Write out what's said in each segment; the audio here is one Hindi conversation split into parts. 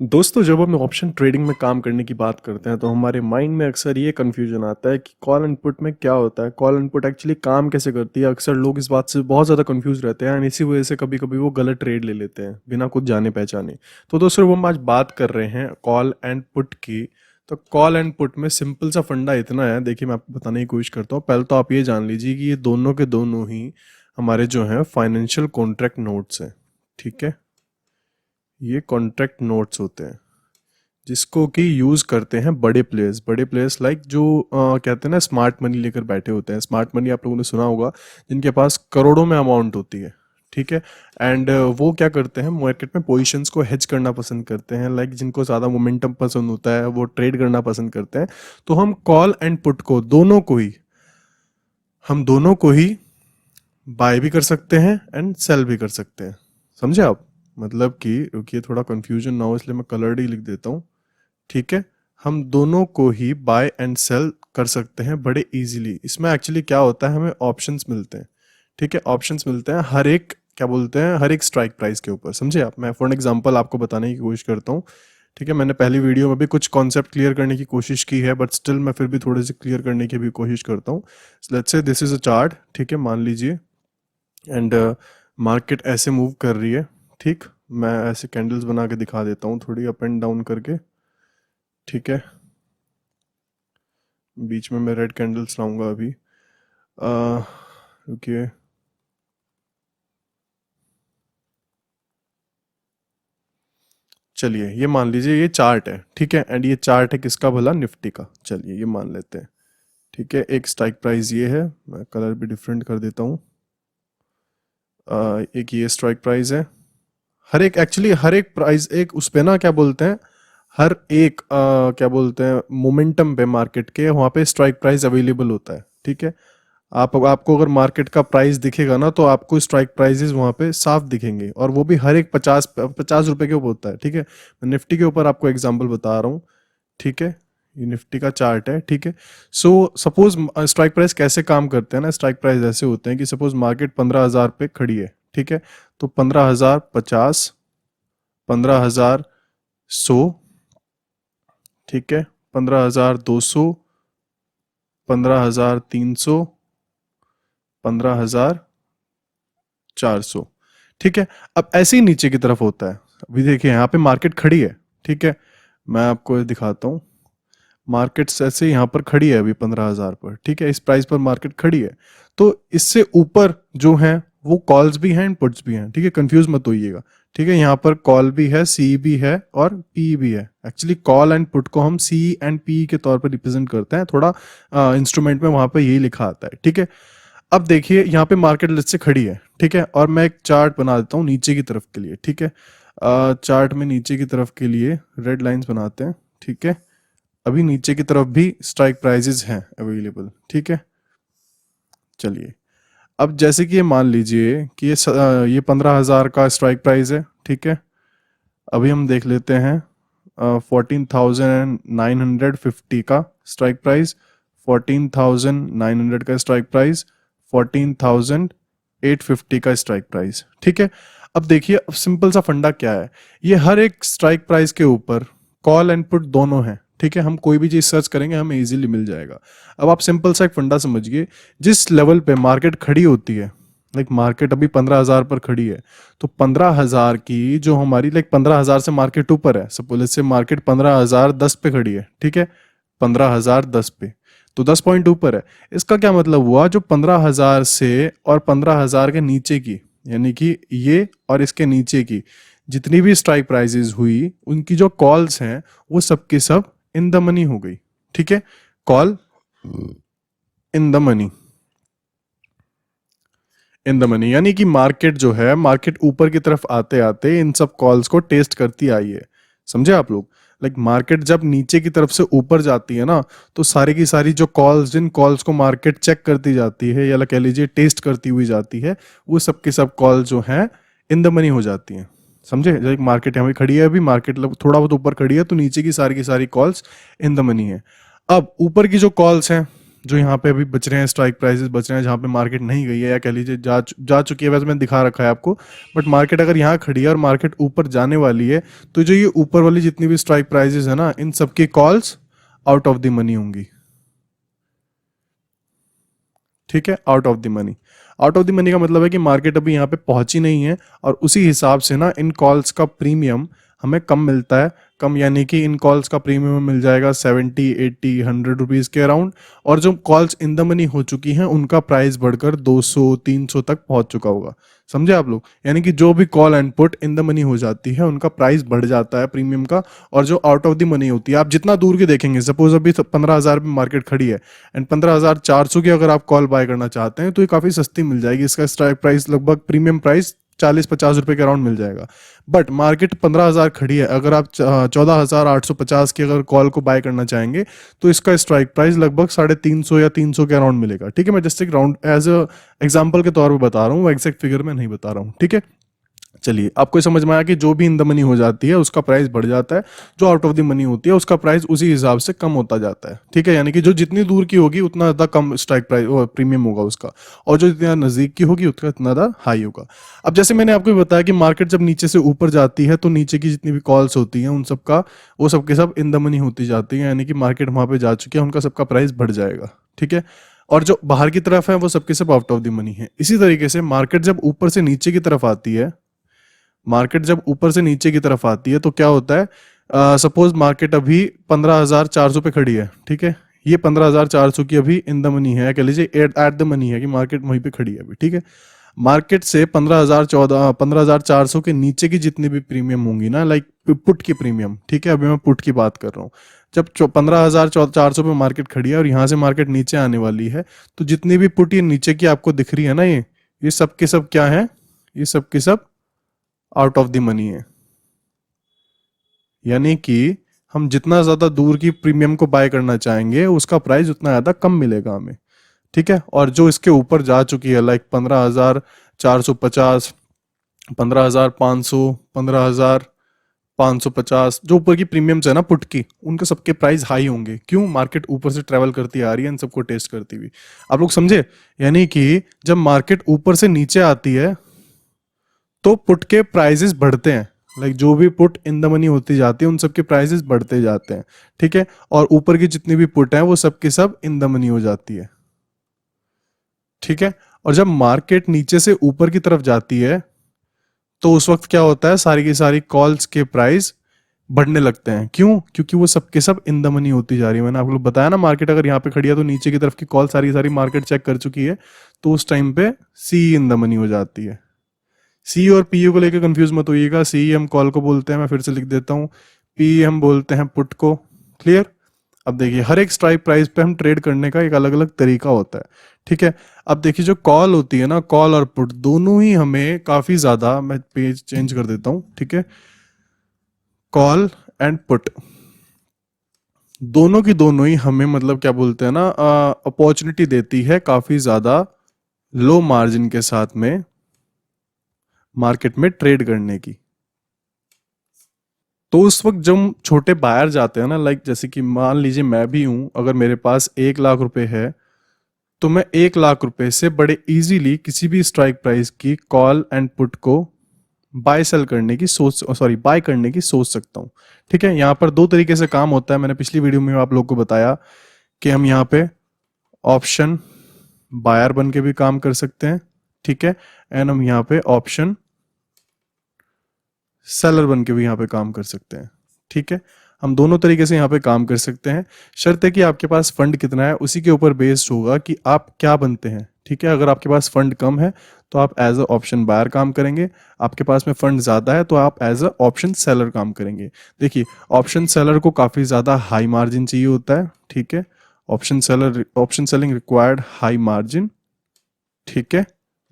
दोस्तों, जब हम ऑप्शन ट्रेडिंग में काम करने की बात करते हैं तो हमारे माइंड में अक्सर ये कन्फ्यूजन आता है कि कॉल एंड पुट में क्या होता है, कॉल एंड पुट एक्चुअली काम कैसे करती है। अक्सर लोग इस बात से बहुत ज़्यादा कंफ्यूज रहते हैं और इसी वजह से कभी कभी वो गलत ट्रेड ले लेते हैं बिना कुछ जाने पहचाने। तो दोस्तों, वो हम आज बात कर रहे हैं कॉल एंड पुट की। तो कॉल एंड पुट में सिंपल सा फंडा इतना है, देखिए मैं आपको बताने की कोशिश करता हूँ। पहले तो आप ये जान लीजिए कि ये दोनों के दोनों ही हमारे जो हैं फाइनेंशियल कॉन्ट्रैक्ट नोट्स हैं। ठीक है, ये कॉन्ट्रैक्ट नोट्स होते हैं जिसको कि यूज़ करते हैं बड़े प्लेयर्स लाइक जो कहते हैं ना स्मार्ट मनी लेकर बैठे होते हैं। स्मार्ट मनी आप लोगों ने सुना होगा, जिनके पास करोड़ों में अमाउंट होती है। ठीक है, एंड वो क्या करते हैं, मार्केट में पोजीशंस को हेज करना पसंद करते हैं। लाइक जिनको ज़्यादा मोमेंटम पसंद होता है वो ट्रेड करना पसंद करते हैं। तो हम कॉल एंड पुट को दोनों को ही बाय भी कर सकते हैं एंड सेल भी कर सकते हैं। समझे आप? मतलब कि रुकिए, थोड़ा कंफ्यूजन ना हो इसलिए मैं कलर्ड ही लिख देता हूँ। ठीक है, हम दोनों को ही बाय एंड सेल कर सकते हैं बड़े इजीली। इसमें एक्चुअली क्या होता है, हमें ऑप्शंस मिलते हैं। ठीक है, ऑप्शंस मिलते हैं हर एक, क्या बोलते हैं, हर एक स्ट्राइक प्राइस के ऊपर। समझे आप? मैं फॉर एग्जांपल आपको बताने की कोशिश करता हूँ। ठीक है, मैंने पहली वीडियो में भी कुछ कॉन्सेप्ट क्लियर करने की कोशिश की है, बट स्टिल मैं फिर भी थोड़े से क्लियर करने की भी कोशिश करता हूँ। Let's say this is a chart. ठीक है, मान लीजिए, एंड मार्केट ऐसे मूव कर रही है। ठीक, मैं ऐसे कैंडल्स बना के दिखा देता हूँ, थोड़ी अप एंड डाउन करके। ठीक है, बीच में मैं रेड कैंडल्स लाऊंगा अभी। रुकिए, चलिए ये मान लीजिए ये चार्ट है। ठीक है, एंड ये चार्ट है किसका भला? निफ्टी का। चलिए ये मान लेते हैं। ठीक है, एक स्ट्राइक प्राइस ये है, मैं कलर भी डिफरेंट कर देता हूँ। एक ये स्ट्राइक प्राइस है। हर एक प्राइस, एक उस पे ना क्या बोलते हैं, हर एक क्या बोलते हैं, मोमेंटम पे मार्केट के वहाँ पे स्ट्राइक प्राइस अवेलेबल होता है। ठीक है, आपको अगर मार्केट का प्राइस दिखेगा ना तो आपको स्ट्राइक प्राइसेस वहाँ पे साफ दिखेंगे, और वो भी हर एक 50 रुपए के ऊपर होता है। ठीक है, मैं निफ्टी के ऊपर आपको एग्जांपल बता रहा हूँ। ठीक है, ये निफ्टी का चार्ट है। ठीक है, सो सपोज स्ट्राइक प्राइस कैसे काम करते हैं ना, स्ट्राइक प्राइस ऐसे होते हैं कि सपोज मार्केट 15,000 पे खड़ी है। ठीक है, तो 15,050, 15,100, ठीक है, 15,200, 15,300, 15,400। ठीक है, अब ऐसे ही नीचे की तरफ होता है। अभी देखिए यहाँ पे मार्केट खड़ी है। ठीक है, मैं आपको ये दिखाता हूँ। मार्केट ऐसे यहाँ पर खड़ी है अभी 15,000 पर। ठीक है, इस प्राइस पर मार्केट खड़ी है। तो इससे ऊपर जो है वो कॉल्स भी हैं, पुट्स भी हैं। ठीक है, कंफ्यूज मत होइएगा। ठीक है, यहाँ पर कॉल भी है, सी भी है और पी भी है। एक्चुअली कॉल एंड पुट को हम सी एंड पी के तौर पर रिप्रेजेंट करते हैं। थोड़ा इंस्ट्रूमेंट में वहां पर यही लिखा आता है। ठीक है, अब देखिए यहाँ पे मार्केट लिस्ट से खड़ी है। ठीक है, और मैं एक चार्ट बना देता हूँ नीचे की तरफ के लिए। ठीक है, चार्ट में नीचे की तरफ के लिए रेड लाइंस बनाते हैं। ठीक है, अभी नीचे की तरफ भी स्ट्राइक प्राइजेस हैं अवेलेबल। ठीक है, चलिए अब जैसे कि ये मान लीजिए कि ये 15,000 का स्ट्राइक प्राइस है। ठीक है, अभी हम देख लेते हैं 14,950 का स्ट्राइक प्राइस, 14,900 का स्ट्राइक प्राइस, 14,850 का स्ट्राइक प्राइस। ठीक है, अब देखिए, अब सिंपल सा फंडा क्या है, ये हर एक स्ट्राइक प्राइस के ऊपर कॉल एंड पुट दोनों हैं। ठीक है, हम कोई भी चीज सर्च करेंगे हमें इजीली मिल जाएगा। अब आप सिंपल सा एक फंडा समझिए, जिस लेवल पे मार्केट खड़ी होती है, लाइक मार्केट अभी 15,000 पर खड़ी है, तो 15,000 की जो हमारी, लाइक 15,000 से मार्केट ऊपर है, सपोज से मार्केट 15,010 पे खड़ी है। ठीक है, 15,010 पे, तो 10 पॉइंट ऊपर है। इसका क्या मतलब हुआ, जो 15,000 से और 15,000 के नीचे की, यानी कि ये और इसके नीचे की जितनी भी स्ट्राइक प्राइजेस हुई, उनकी जो कॉल्स हैं वो सब के सब इन द मनी हो गई। ठीक है, call in the money, in the money, यानी कि मार्केट जो है, मार्केट ऊपर की तरफ आते आते इन सब कॉल्स को टेस्ट करती आई है। समझे आप लोग? लाइक मार्केट जब नीचे की तरफ से ऊपर जाती है ना, तो सारी की सारी जो कॉल्स, जिन कॉल्स को मार्केट चेक करती जाती है या कह लीजिए टेस्ट करती हुई जाती है, वो सब के सब कॉल जो हैं इन द मनी हो जाती हैं। समझे? जैसे मार्केट यहाँ पे खड़ी है, अभी मार्केट थोड़ा बहुत ऊपर खड़ी है, तो नीचे की सारी कॉल्स इन द मनी है। अब ऊपर की जो कॉल्स हैं, जो यहाँ पे अभी बच रहे हैं, स्ट्राइक प्राइसेस बच रहे हैं जहाँ पे मार्केट नहीं गई है, या कह लीजिए जा चुकी है, वैसे मैंने दिखा रखा है आपको। बट मार्केट अगर यहाँ खड़ी है और मार्केट ऊपर जाने वाली है, तो जो ये ऊपर वाली जितनी भी स्ट्राइक प्राइसेस है ना, इन सबकी calls out of the money होंगी। ठीक है, out of the money. Out of the money का मतलब है कि मार्केट अभी यहाँ पे पहुंची नहीं है, और उसी हिसाब से ना इन कॉल्स का प्रीमियम हमें कम मिलता है। कम यानी कि इन कॉल्स का प्रीमियम मिल जाएगा 70, 80, 100 रुपीज़ के अराउंड। और जो कॉल्स इन द मनी हो चुकी हैं उनका प्राइस बढ़कर 200, 300 तक पहुंच चुका होगा। समझे आप लोग? यानी कि जो भी call and put in the money हो जाती है उनका प्राइस बढ़ जाता है प्रीमियम का। और जो आउट ऑफ द मनी होती है, आप जितना दूर की देखेंगे, सपोज अभी 15,000 में मार्केट खड़ी है एंड 15,400 की अगर आप कॉल बाय करना चाहते हैं तो ये काफ़ी सस्ती मिल जाएगी। इसका स्ट्राइक प्राइस लगभग प्रीमियम प्राइस 40-50 रुपए के अराउंड मिल जाएगा। बट मार्केट 15,000 खड़ी है, अगर आप 14,850 की अगर कॉल को बाय करना चाहेंगे तो इसका स्ट्राइक प्राइस लगभग 350 या 300 के अराउंड मिलेगा। ठीक है, मैं जस्ट एक राउंड एज अ एग्जाम्पल के तौर पर बता रहा हूँ, एग्जैक्ट फिगर में नहीं बता रहा हूँ। ठीक है, चलिए आपको समझ में आया कि जो भी इन द मनी हो जाती है उसका प्राइस बढ़ जाता है, जो आउट ऑफ द मनी होती है उसका प्राइस उसी हिसाब से कम होता जाता है। ठीक है, यानी कि जो जितनी दूर की होगी उतना ज़्यादा कम स्ट्राइक प्राइस प्रीमियम होगा उसका, और जो जितना नज़दीक की होगी उतना इतना ज़्यादा हाई होगा। अब जैसे मैंने आपको बताया कि मार्केट जब नीचे से ऊपर जाती है तो नीचे की जितनी भी कॉल्स होती हैं उन सबका वो सब के सब इन द मनी होती जाती है, यानी कि मार्केट वहाँ पर जा चुकी है, उनका सबका प्राइस बढ़ जाएगा। ठीक है, और जो बाहर की तरफ है वो सबके सब आउट ऑफ द मनी है। इसी तरीके से मार्केट जब ऊपर से नीचे की तरफ आती है, मार्केट जब ऊपर से नीचे की तरफ आती है तो क्या होता है, सपोज मार्केट अभी 15,400 पे खड़ी है। ठीक है, ये 15,400 की अभी इन द मनी है, कह लीजिए एट द मनी है कि मार्केट वहीं पे खड़ी है अभी। ठीक है, मार्केट से 15,400 के नीचे की जितनी भी प्रीमियम होंगी ना, लाइक पुट की प्रीमियम, ठीक है, अभी मैं पुट की बात कर रहा हूँ। जब 15,400 पे मार्केट खड़ी है और यहाँ से मार्केट नीचे आने वाली है, तो जितनी भी पुट ये नीचे की आपको दिख रही है ना, ये सब के सब क्या है, ये सब के सब आउट ऑफ द मनी है। यानी कि हम जितना ज्यादा दूर की प्रीमियम को बाय करना चाहेंगे उसका प्राइस उतना ज्यादा कम मिलेगा हमें। ठीक है, और जो इसके ऊपर जा चुकी है लाइक 15,450, 15,500, 15,550, जो ऊपर की प्रीमियम्स है ना पुट की, उनके सबके प्राइस हाई होंगे। क्यों? मार्केट ऊपर से ट्रेवल करती आ रही है इन सबको टेस्ट करती हुई। आप लोग समझे? यानी कि जब मार्केट ऊपर से नीचे आती है तो पुट के प्राइजेस बढ़ते हैं, लाइक जो भी पुट इन द मनी होती जाती है उन सब के प्राइजेस बढ़ते जाते हैं। ठीक है, और ऊपर की जितनी भी पुट है वो सब की सब इन द मनी हो जाती है। ठीक है, और जब मार्केट नीचे से ऊपर की तरफ जाती है तो उस वक्त क्या होता है, सारी की सारी कॉल्स के प्राइस बढ़ने लगते हैं। क्यों? क्योंकि वो सबके सब इन द मनी होती जा रही है। मैंने आप लोग बताया ना, मार्केट अगर यहाँ पे खड़ी है तो नीचे की तरफ की कॉल सारी की सारी मार्केट चेक कर चुकी है, तो उस टाइम पे सी इन द मनी हो जाती है। सी और पी को लेकर कंफ्यूज मत होइएगा। सी हम कॉल को बोलते हैं, मैं फिर से लिख देता हूँ, पी हम बोलते हैं पुट को। क्लियर? अब देखिए हर एक स्ट्राइक प्राइस पे हम ट्रेड करने का एक अलग अलग तरीका होता है। ठीक है, अब देखिए जो कॉल होती है ना, कॉल और पुट दोनों ही हमें काफी ज्यादा, मैं पेज चेंज कर देता हूँ। ठीक है, कॉल एंड पुट दोनों की दोनों ही हमें मतलब क्या बोलते हैं ना, अपॉर्चुनिटी देती है काफी ज्यादा लो मार्जिन के साथ में मार्केट में ट्रेड करने की। तो उस वक्त जब छोटे बायर जाते हैं ना, लाइक जैसे कि मान लीजिए मैं भी हूं, अगर मेरे पास 1 लाख रुपए है तो मैं 1 लाख रुपए से बड़े इजीली किसी भी स्ट्राइक प्राइस की कॉल एंड पुट को बाय सेल करने की सोच, सॉरी बाय करने की सोच सकता हूं। ठीक है, यहां पर दो तरीके से काम होता है। मैंने पिछली वीडियो में आप लोग को बताया कि हम यहाँ पे ऑप्शन बायर बन के भी काम कर सकते हैं। ठीक है, एंड हम यहाँ पे ऑप्शन सेलर बन के भी यहाँ पे काम कर सकते हैं। ठीक है, हम दोनों तरीके से यहाँ पे काम कर सकते हैं। शर्त है कि आपके पास फंड कितना है, उसी के ऊपर बेस्ड होगा कि आप क्या बनते हैं। ठीक है, अगर आपके पास फंड कम है तो आप एज अ ऑप्शन बायर काम करेंगे, आपके पास में फंड ज्यादा है तो आप एज अ ऑप्शन सेलर काम करेंगे। देखिए ऑप्शन सेलर को काफी ज्यादा हाई मार्जिन चाहिए होता है। ठीक है, option selling required high margin. ठीक है,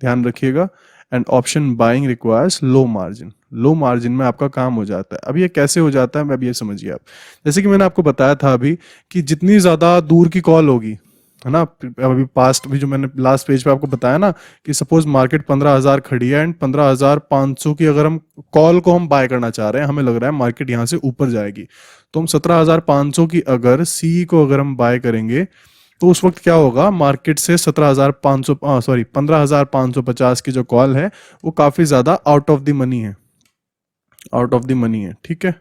ध्यान रखिएगा। And option buying requires low margin. Low margin में आपका काम हो जाता है। अब ये कैसे हो जाता है, मैं अब ये समझिए आप। जैसे कि मैंने आपको बताया था अभी कि जितनी ज्यादा दूर की कॉल होगी, है ना, अभी पास्ट भी जो मैंने लास्ट पेज पे आपको बताया ना कि सपोज मार्केट 15,000 खड़ी है एंड 15,500 की अगर हम कॉल को हम बाय करना चाह रहे हैं, हमें लग रहा है मार्केट यहाँ से ऊपर जाएगी, तो हम 17,500 की अगर सी को अगर हम बाय करेंगे तो उस वक्त क्या होगा, मार्केट से 17,500 सॉरी 15,550 की जो कॉल है वो काफ़ी ज़्यादा आउट ऑफ द मनी है, आउट ऑफ द मनी है, ठीक है।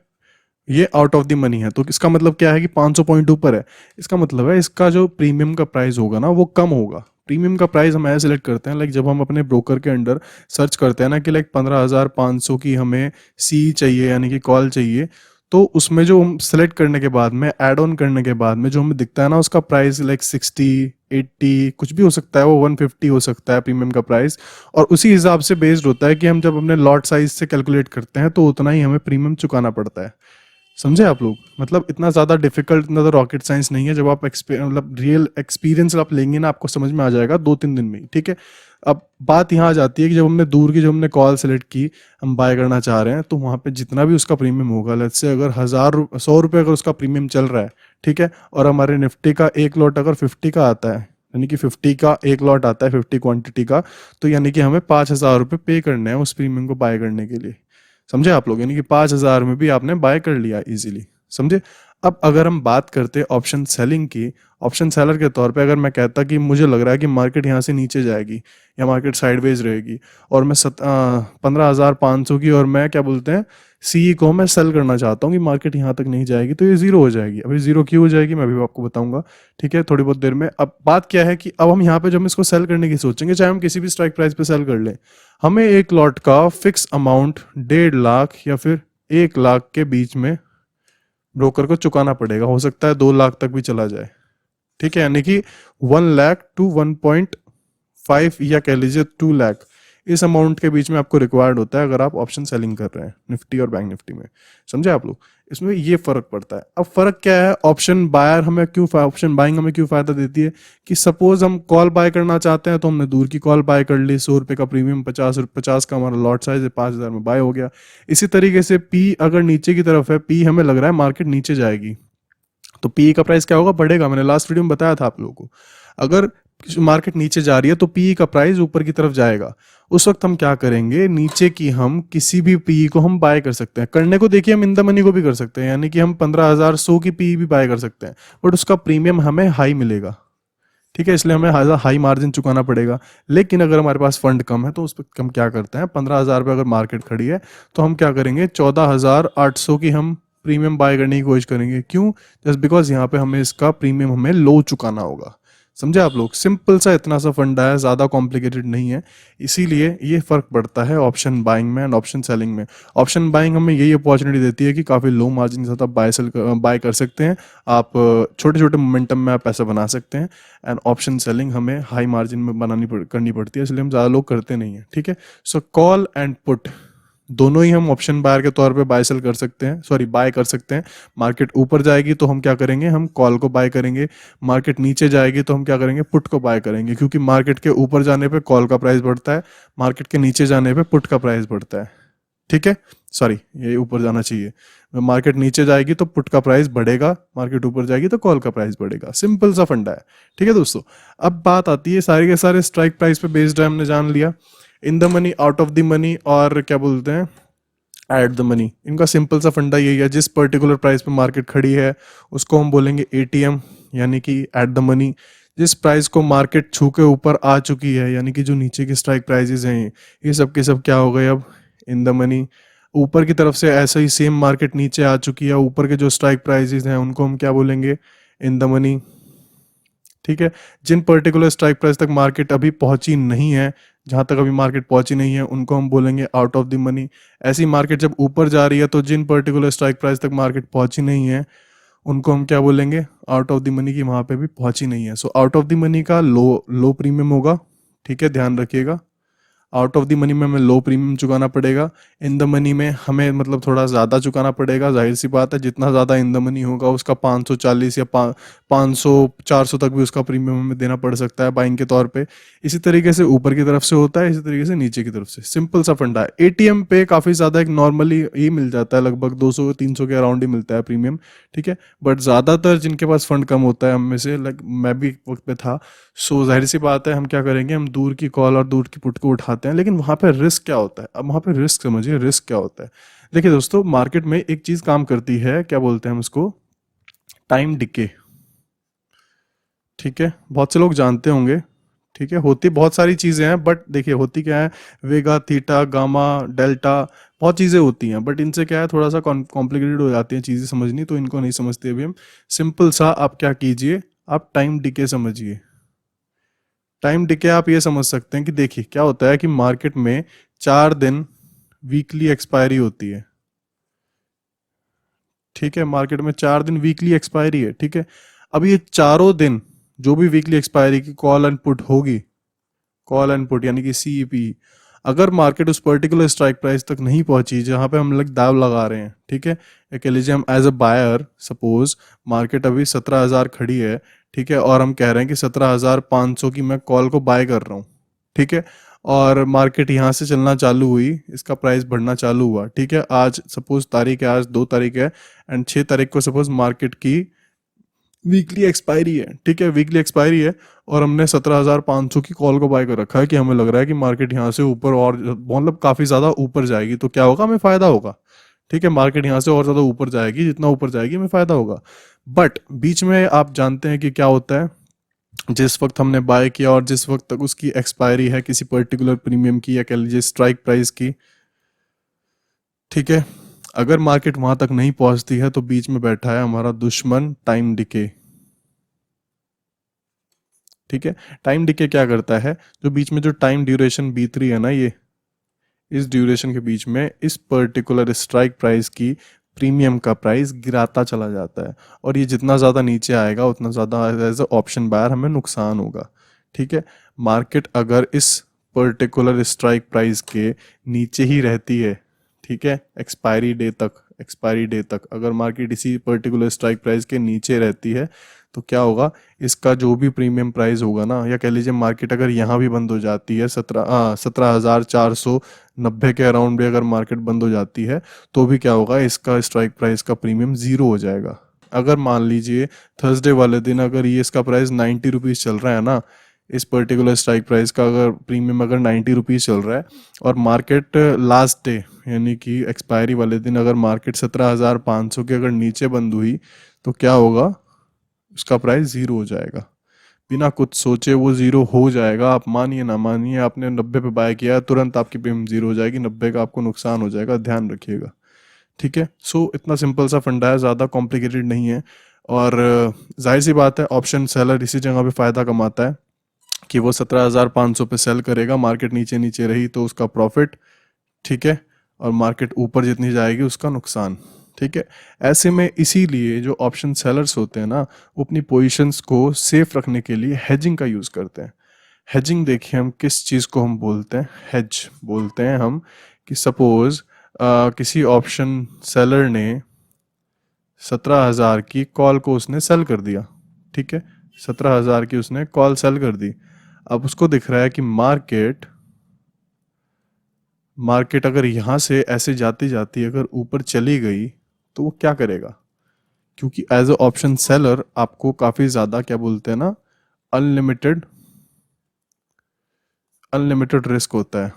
ये आउट ऑफ द मनी है, तो इसका मतलब क्या है कि 500 पॉइंट ऊपर है, इसका मतलब है इसका जो प्रीमियम का प्राइस होगा ना वो कम होगा। प्रीमियम का प्राइस हम ऐसे सेलेक्ट करते हैं, लाइक जब हम अपने ब्रोकर के अंडर सर्च करते हैं ना कि लाइक 15,500 की हमें सी चाहिए यानी कि कॉल चाहिए, तो उसमें जो हम सेलेक्ट करने के बाद में ऐड ऑन करने के बाद में जो हमें दिखता है ना उसका प्राइस लाइक 60, 80 कुछ भी हो सकता है, वो 150 हो सकता है प्रीमियम का प्राइस। और उसी हिसाब से बेस्ड होता है कि हम जब अपने लॉट साइज से कैलकुलेट करते हैं तो उतना ही हमें प्रीमियम चुकाना पड़ता है। समझे आप लोग, मतलब इतना ज़्यादा डिफिकल्ट, इतना ज़्यादा रॉकेट साइंस नहीं है। जब आप मतलब रियल एक्सपीरियंस आप लेंगे ना आपको समझ में आ जाएगा 2-3 दिन में ही, ठीक है। अब बात यहाँ आ जाती है कि जब हमने दूर की, जब हमने कॉल सेलेक्ट की, हम बाय करना चाह रहे हैं, तो वहाँ पे जितना भी उसका प्रीमियम होगा, लेट्स से अगर 1,000 100 रुपये अगर उसका प्रीमियम चल रहा है, ठीक है, और हमारे निफ्टी का एक लॉट अगर 50 का आता है, यानी कि 50 का एक लॉट आता है 50 क्वांटिटी का, तो यानी कि हमें 5,000 रुपये पे करने हैं उस प्रीमियम को बाय करने के लिए। समझे आप लोग, यानी कि 5,000 में भी आपने बाय कर लिया इजीली, समझे। अब अगर हम बात करते हैं ऑप्शन सेलिंग की, ऑप्शन सेलर के तौर पे अगर मैं कहता कि मुझे लग रहा है कि मार्केट यहाँ से नीचे जाएगी या मार्केट साइडवेज रहेगी, और मैं 15,500 की, और मैं क्या बोलते हैं सी को मैं सेल करना चाहता हूँ कि मार्केट यहाँ तक नहीं जाएगी, तो ये जीरो हो जाएगी। अभी जीरो क्यों हो जाएगी मैं भी आपको बताऊंगा, ठीक है, थोड़ी बहुत देर में। अब बात क्या है कि अब हम यहाँ पे जब हम इसको सेल करने की सोचेंगे, चाहे हम किसी भी स्ट्राइक प्राइस पे सेल कर लें, हमें एक लॉट का फिक्स अमाउंट 1.5 लाख या फिर 1 लाख के बीच में ब्रोकर को चुकाना पड़ेगा। हो सकता है 2 लाख तक भी चला जाए, ठीक है, यानी कि 1 लाख टू 1.5 या कह लीजिए 2 लाख, इस अमाउंट के बीच में आपको रिक्वायर्ड होता है अगर आप ऑप्शन सेलिंग कर रहे हैं निफ्टी और बैंक निफ्टी में। समझे आप लोग, इसमें ये फर्क पड़ता है। अब फर्क क्या है, ऑप्शन बायर हमें क्यों, ऑप्शन बाइंग हमें क्यों फायदा देती है कि सपोज हम कॉल बाय करना चाहते हैं, तो हमने दूर की कॉल बाय कर ली, 100 रुपये का प्रीमियम, 50 का हमारा लॉट साइज है, 5,000 में बाय हो गया। इसी तरीके से पी अगर नीचे की तरफ है, पी हमें लग रहा है मार्केट नीचे जाएगी, तो पी का प्राइस क्या होगा, बढ़ेगा। मैंने लास्ट वीडियो में बताया था आप लोगों को, अगर मार्केट नीचे जा रही है तो पी का प्राइस ऊपर की तरफ जाएगा। उस वक्त हम क्या करेंगे, नीचे की हम किसी भी पी को हम बाय कर सकते हैं। करने को देखिए हम इन द मनी को भी कर सकते हैं, यानी कि हम 15,100 की पी भी बाय कर सकते हैं, बट उसका प्रीमियम हमें हाई मिलेगा, ठीक है, इसलिए हमें हाई मार्जिन चुकाना पड़ेगा। लेकिन अगर हमारे पास फंड कम है तो उस पर हम क्या करते हैं, 15,000 अगर मार्केट खड़ी है तो हम क्या करेंगे, 14,800 की हम प्रीमियम बाय करने की कोशिश करेंगे। क्यों, जस्ट बिकॉज यहाँ पे हमें इसका प्रीमियम हमें लो चुकाना होगा। समझे आप लोग, सिंपल सा इतना सा फंडा है, ज़्यादा कॉम्प्लिकेटेड नहीं है। इसीलिए ये फ़र्क पड़ता है ऑप्शन बाइंग में एंड ऑप्शन सेलिंग में। ऑप्शन बाइंग हमें यही अपॉर्चुनिटी देती है कि काफ़ी लो मार्जिन के साथ आप बाय कर सकते हैं, आप छोटे छोटे मोमेंटम में आप पैसा बना सकते हैं। एंड ऑप्शन सेलिंग हमें हाई मार्जिन में करनी पड़ती है, इसलिए हम ज़्यादा लोग करते नहीं हैं, ठीक है। सो कॉल एंड पुट दोनों ही हम ऑप्शन बायर के तौर पे बाय सेल कर सकते हैं, सॉरी बाय कर सकते हैं। मार्केट ऊपर जाएगी तो हम क्या करेंगे, हम कॉल को बाय करेंगे। मार्केट नीचे जाएगी तो हम क्या करेंगे, पुट को बाय करेंगे, क्योंकि मार्केट के ऊपर जाने पे कॉल का प्राइस बढ़ता है, मार्केट के नीचे जाने पे पुट का प्राइस बढ़ता है, ठीक है। सॉरी, ये ऊपर जाना चाहिए, मार्केट नीचे जाएगी तो पुट का प्राइस बढ़ेगा, मार्केट ऊपर जाएगी तो कॉल का प्राइस बढ़ेगा। सिंपल सा फंडा है, ठीक है दोस्तों। अब बात आती है, सारे के सारे स्ट्राइक प्राइस पे बेस्ड है, हमने जान लिया। In the money, out of the money, और क्या बोलते हैं एट द मनी। इनका सिंपल सा फंडा यही है, जिस पर्टिकुलर प्राइस पे मार्केट खड़ी है उसको हम बोलेंगे एटीएम, यानी कि एट द मनी। जिस प्राइस को मार्केट छू के ऊपर आ चुकी है, यानी कि जो नीचे की स्ट्राइक प्राइजेस हैं, ये सब के सब क्या हो गए अब इन द मनी। ऊपर की तरफ से ऐसा ही सेम मार्केट नीचे आ चुकी है, ऊपर के जो स्ट्राइक प्राइजेस हैं उनको हम क्या बोलेंगे, इन द मनी, ठीक है। जिन पर्टिकुलर स्ट्राइक प्राइस तक मार्केट अभी पहुंची नहीं है, जहां तक अभी मार्केट पहुंची नहीं है, उनको हम बोलेंगे आउट ऑफ द मनी। ऐसी मार्केट जब ऊपर जा रही है तो जिन पर्टिकुलर स्ट्राइक प्राइस तक मार्केट पहुंची नहीं है उनको हम क्या बोलेंगे, आउट ऑफ द मनी, की वहां पे भी पहुंची नहीं है। So out of the money का लो लो प्रीमियम होगा, ठीक है, ध्यान रखिएगा। आउट ऑफ द मनी में हमें लो प्रीमियम चुकाना पड़ेगा। इन द मनी में हमें मतलब थोड़ा ज़्यादा चुकाना पड़ेगा, जाहिर सी बात है, जितना ज़्यादा इन द मनी होगा उसका 540 या 500 400 तक भी उसका प्रीमियम हमें देना पड़ सकता है बाइंग के तौर पे। इसी तरीके से ऊपर की तरफ से होता है, इसी तरीके से नीचे की तरफ से। सिंपल सा फंडा है। एटीएम पे काफ़ी ज़्यादा एक नॉर्मली ही मिल जाता है, लगभग 200-300 के अराउंड ही मिलता है प्रीमियम, ठीक है। बट ज़्यादातर जिनके पास फंड कम होता है, हम में से लाइक मैं भी वक्त पे था, सो जाहिर सी बात है हम क्या करेंगे, हम दूर की कॉल और दूर की पुट को उठाते हैं। लेकिन वहाँ पे रिस्क क्या होता है, अब वहाँ पे रिस्क समझिए, रिस्क क्या होता है। देखिए दोस्तों, मार्केट में एक चीज़ काम करती है, क्या बोलते हैं हम उसको, टाइम डिके, ठीक है, बहुत से लोग जानते होंगे। ठीक है, होती बहुत सारी चीज़ें हैं, बट देखिए होती क्या है, वेगा, थीटा, गामा, डेल्टा, बहुत चीज़ें होती हैं, बट इनसे क्या है, थोड़ा सा कॉम्प्लिकेटेड हो जाती हैं चीज़ें समझनी, तो इनको नहीं समझते अभी हम। सिंपल सा आप क्या कीजिए, आप टाइम डिके समझिए। टाइम डिके आप ये समझ सकते हैं कि देखिए क्या होता है कि मार्केट में 4 दिन वीकली एक्सपायरी होती है। ठीक है, मार्केट में 4 दिन वीकली एक्सपायरी है। ठीक है, अब ये चारों दिन जो भी वीकली एक्सपायरी की कॉल एंड पुट होगी, कॉल एंड पुट यानी कि सीईपी, अगर मार्केट उस पर्टिकुलर स्ट्राइक प्राइस तक नहीं पहुंची जहां पे हम लोग दाव लगा रहे हैं, ठीक है, या कह लीजिए हम as a buyer, suppose market अभी 17,000 खड़ी है, ठीक है, और हम कह रहे हैं कि 17,500 की मैं कॉल को बाय कर रहा हूँ। ठीक है, और मार्केट यहाँ से चलना चालू हुई, इसका प्राइस बढ़ना चालू हुआ। ठीक है, आज सपोज तारीख है, आज 2 तारीख है, एंड 6 तारीख को सपोज मार्केट की वीकली एक्सपायरी है। ठीक है, वीकली एक्सपायरी है, और हमने 17,500 की कॉल को बाय कर रखा है कि हमें लग रहा है कि मार्केट यहाँ से ऊपर और मतलब काफ़ी ज़्यादा ऊपर जाएगी, तो क्या होगा, हमें फ़ायदा होगा। ठीक है, मार्केट यहाँ से और ज़्यादा ऊपर जाएगी, जितना ऊपर जाएगी हमें फ़ायदा होगा। बट बीच में आप जानते हैं कि क्या होता है, जिस वक्त हमने बाय किया और जिस वक्त तक उसकी एक्सपायरी है किसी पर्टिकुलर प्रीमियम की, या कह लीजिए स्ट्राइक प्राइस की, ठीक है, अगर मार्केट वहां तक नहीं पहुंचती है तो बीच में बैठा है हमारा दुश्मन टाइम डिके। ठीक है, टाइम डिके क्या करता है, जो बीच में जो टाइम ड्यूरेशन बीत रही है ना, ये इस ड्यूरेशन के बीच में इस पर्टिकुलर स्ट्राइक प्राइस की प्रीमियम का प्राइस गिराता चला जाता है, और ये जितना ज़्यादा नीचे आएगा उतना ज़्यादा एज अ ऑप्शन बायर हमें नुकसान होगा। ठीक है, मार्केट अगर इस पर्टिकुलर स्ट्राइक प्राइस के नीचे ही रहती है, ठीक है, एक्सपायरी डे तक अगर मार्केट इसी पर्टिकुलर स्ट्राइक प्राइस के नीचे रहती है, तो क्या होगा, इसका जो भी प्रीमियम प्राइस होगा ना, या कह लीजिए मार्केट अगर यहाँ भी बंद हो जाती है 17,490 के अराउंड भी अगर मार्केट बंद हो जाती है, तो भी क्या होगा, इसका स्ट्राइक प्राइस का प्रीमियम ज़ीरो हो जाएगा। अगर मान लीजिए थर्सडे वाले दिन अगर ये इसका प्राइस 90 रुपीज़ चल रहा है ना, इस पर्टिकुलर स्ट्राइक प्राइस का अगर प्रीमियम अगर 90 रुपीज़ चल रहा है, और मार्केट लास्ट डे यानी कि एक्सपायरी वाले दिन अगर मार्केट 17,500 के अगर नीचे बंद हुई, तो क्या होगा, उसका प्राइस ज़ीरो हो जाएगा। बिना कुछ सोचे वो ज़ीरो हो जाएगा। आप मानिए ना मानिए, आपने 90 पे बाय किया है, तुरंत आपकी पेमेंट ज़ीरो हो जाएगी, 90 का आपको नुकसान हो जाएगा, ध्यान रखिएगा। ठीक है, सो इतना सिंपल सा फंडा है, ज़्यादा कॉम्प्लिकेटेड नहीं है। और जाहिर सी बात है, ऑप्शन सेलर इसी जगह पे फ़ायदा कमाता है कि वो 17,500 पे सेल करेगा, मार्केट नीचे नीचे रही तो उसका प्रॉफिट, ठीक है, और मार्केट ऊपर जितनी जाएगी उसका नुकसान। ठीक है, ऐसे में इसीलिए जो ऑप्शन सेलर्स होते हैं ना, वो अपनी पोजीशंस को सेफ रखने के लिए हेजिंग का यूज़ करते हैं। हेजिंग देखिए हम किस चीज़ को हम बोलते हैं, हेज बोलते हैं हम, कि सपोज किसी ऑप्शन सेलर ने 17,000 की कॉल को उसने सेल कर दिया। ठीक है, 17,000 की उसने कॉल सेल कर दी। अब उसको दिख रहा है कि मार्केट मार्केट अगर यहाँ से ऐसे जाती जाती अगर ऊपर चली गई, तो वो क्या करेगा, क्योंकि एज अ ऑप्शन सेलर आपको काफ़ी ज़्यादा क्या बोलते हैं ना, अनलिमिटेड अनलिमिटेड रिस्क होता है।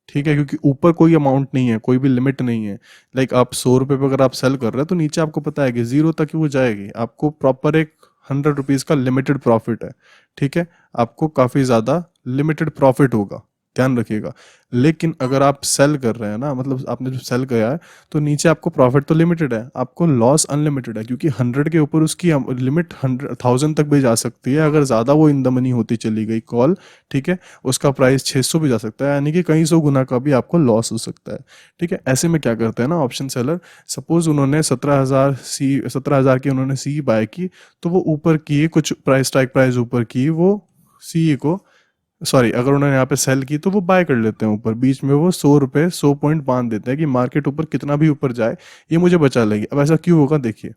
ठीक है, क्योंकि ऊपर कोई अमाउंट नहीं है, कोई भी लिमिट नहीं है। लाइक आप 100 रुपये पे अगर आप सेल कर रहे हैं तो नीचे आपको पता है कि ज़ीरो तक ही वो जाएगी, आपको प्रॉपर एक 100 रुपीज़ का लिमिटेड प्रॉफिट है। ठीक है, आपको काफ़ी ज़्यादा लिमिटेड प्रॉफिट होगा, ध्यान रखिएगा। लेकिन अगर आप सेल कर रहे हैं ना, मतलब आपने जो सेल किया है, तो नीचे आपको प्रॉफिट तो लिमिटेड है, आपको लॉस अनलिमिटेड है, क्योंकि 100 के ऊपर उसकी लिमिट 100,000 तक भी जा सकती है, अगर ज़्यादा वो इन द मनी होती चली गई कॉल। ठीक है, उसका प्राइस 600 भी जा सकता है, यानी कि कई सौ गुना का भी आपको लॉस हो सकता है। ठीक है, ऐसे में क्या करते हैं ना ऑप्शन सेलर, सपोज उन्होंने 17,000 की उन्होंने सी बाय की, तो वो ऊपर की कुछ प्राइस स्ट्राइक प्राइस ऊपर की, वो सी को सॉरी अगर उन्होंने यहाँ पे सेल की तो वो बाय कर लेते हैं ऊपर, बीच में वो 100 रुपये 100 पॉइंट बांध देते हैं कि मार्केट ऊपर कितना भी ऊपर जाए ये मुझे बचा लेगी। अब ऐसा क्यों होगा, देखिए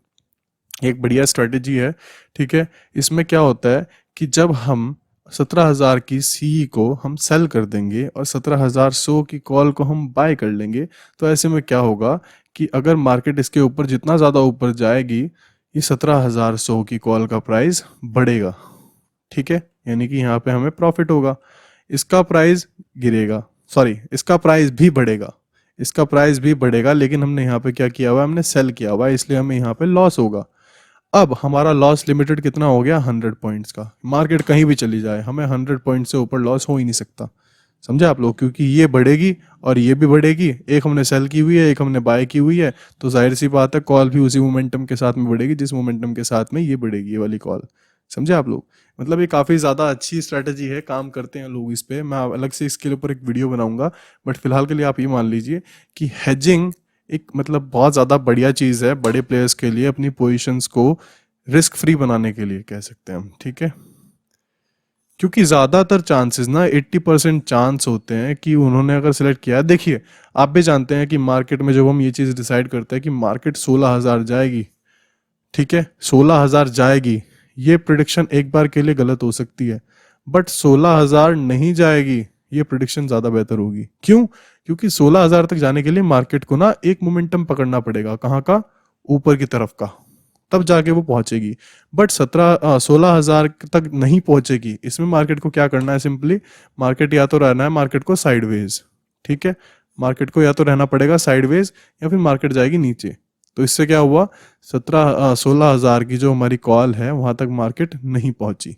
एक बढ़िया स्ट्रेटेजी है। ठीक है, इसमें क्या होता है कि जब हम 17,000 की सी को हम सेल कर देंगे और 17,100 की कॉल को हम बाय कर लेंगे, तो ऐसे में क्या होगा कि अगर मार्केट इसके ऊपर जितना ज़्यादा ऊपर जाएगी, ये 17,100 की कॉल का प्राइस बढ़ेगा। ठीक है, यानी कि यहाँ पे हमें प्रॉफिट होगा, इसका प्राइस गिरेगा, सॉरी इसका प्राइस भी बढ़ेगा, इसका प्राइस भी बढ़ेगा, लेकिन हमने यहाँ पे क्या किया हुआ है, हमने सेल किया हुआ है, इसलिए हमें यहाँ पे लॉस होगा। अब हमारा लॉस लिमिटेड कितना हो गया, 100 पॉइंट्स का। मार्केट कहीं भी चली जाए हमें 100 पॉइंट से ऊपर लॉस हो ही नहीं सकता। समझे आप लोग, क्योंकि ये बढ़ेगी और ये भी बढ़ेगी, एक हमने सेल की हुई है एक हमने बाय की हुई है, तो जाहिर सी बात है कॉल भी उसी मोमेंटम के साथ में बढ़ेगी जिस मोमेंटम के साथ में ये बढ़ेगी, ये वाली कॉल। समझे आप लोग, मतलब ये काफ़ी ज़्यादा अच्छी स्ट्रैटेजी है, काम करते हैं लोग इस पे। मैं अलग से इसके ऊपर एक वीडियो बनाऊंगा, बट फिलहाल के लिए आप ये मान लीजिए कि हेजिंग एक मतलब बहुत ज़्यादा बढ़िया चीज़ है बड़े प्लेयर्स के लिए, अपनी पोजीशंस को रिस्क फ्री बनाने के लिए कह सकते हैं हम, ठीक है। क्योंकि ज़्यादातर चांसेस ना 80% चांस होते हैं कि उन्होंने अगर सेलेक्ट किया है। देखिए आप भी जानते हैं कि मार्केट में जब हम ये चीज़ डिसाइड करते हैं कि मार्केट 16,000 जाएगी, ठीक है 16,000 जाएगी, ये प्रिडिक्शन एक बार के लिए गलत हो सकती है, बट 16,000 नहीं जाएगी ये प्रिडिक्शन ज़्यादा बेहतर होगी। क्यों? क्योंकि 16,000 तक जाने के लिए मार्केट को ना एक मोमेंटम पकड़ना पड़ेगा, कहाँ का, ऊपर की तरफ का, तब जाके वो पहुंचेगी। बट 16,000 तक नहीं पहुंचेगी। इसमें मार्केट को क्या करना है, सिंपली मार्केट या तो रहना है मार्केट को साइडवेज, ठीक है, मार्केट को या तो रहना पड़ेगा साइडवेज या फिर मार्केट जाएगी नीचे। तो इससे क्या हुआ, 16,000 की जो हमारी कॉल है वहां तक मार्केट नहीं पहुंची।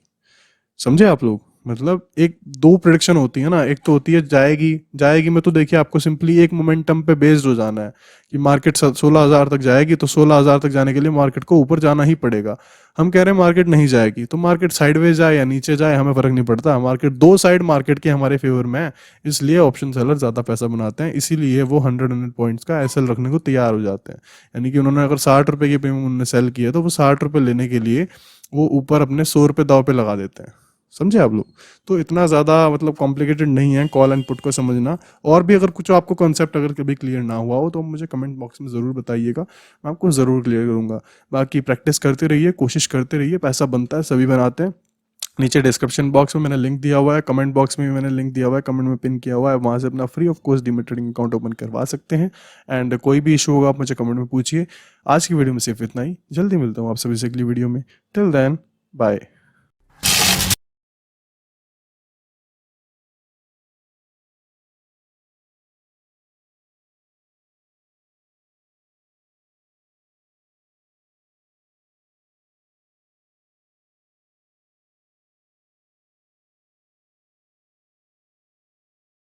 समझे आप लोग, मतलब एक दो प्रिडिक्शन होती है ना, एक तो होती है जाएगी, जाएगी में तो देखिए आपको सिंपली एक मोमेंटम पे बेस्ड हो जाना है कि मार्केट 16,000 तक जाएगी, तो 16,000 तक जाने के लिए मार्केट को ऊपर जाना ही पड़ेगा। हम कह रहे हैं मार्केट नहीं जाएगी, तो मार्केट साइडवेज जाए या नीचे जाए हमें फर्क नहीं पड़ता, मार्केट दो साइड मार्केट के हमारे फेवर में है। इसलिए ऑप्शन सेलर ज्यादा पैसा बनाते हैं, इसीलिए वो 100 पॉइंट्स का एसएल रखने को तैयार हो जाते हैं। यानी कि उन्होंने अगर 60 रुपए की पेमेंट उन्होंने सेल किया तो वो 60 रुपए लेने के लिए वो ऊपर अपने 100 रुपए दाव पे लगा देते हैं। समझे आप लोग, तो इतना ज़्यादा मतलब कॉम्प्लिकेटेड नहीं है कॉल एंड पुट को समझना। और भी अगर कुछ आपको कॉन्सेप्ट अगर कभी क्लियर ना हुआ हो तो मुझे कमेंट बॉक्स में ज़रूर बताइएगा, मैं आपको ज़रूर क्लियर करूँगा। बाकी प्रैक्टिस करते रहिए, कोशिश करते रहिए, पैसा बनता है, सभी बनाते हैं। नीचे डिस्क्रिप्शन बॉक्स में मैंने लिंक दिया हुआ है, कमेंट बॉक्स में भी मैंने लिंक दिया हुआ है, कमेंट में पिन किया हुआ है, वहाँ से अपना free of cost demat trading account open करवा सकते हैं। एंड कोई भी इशू होगा आप मुझे कमेंट में पूछिए। आज की वीडियो में सिर्फ इतना ही, जल्दी मिलता हूँ आप सभी से अगली वीडियो में। Till then bye.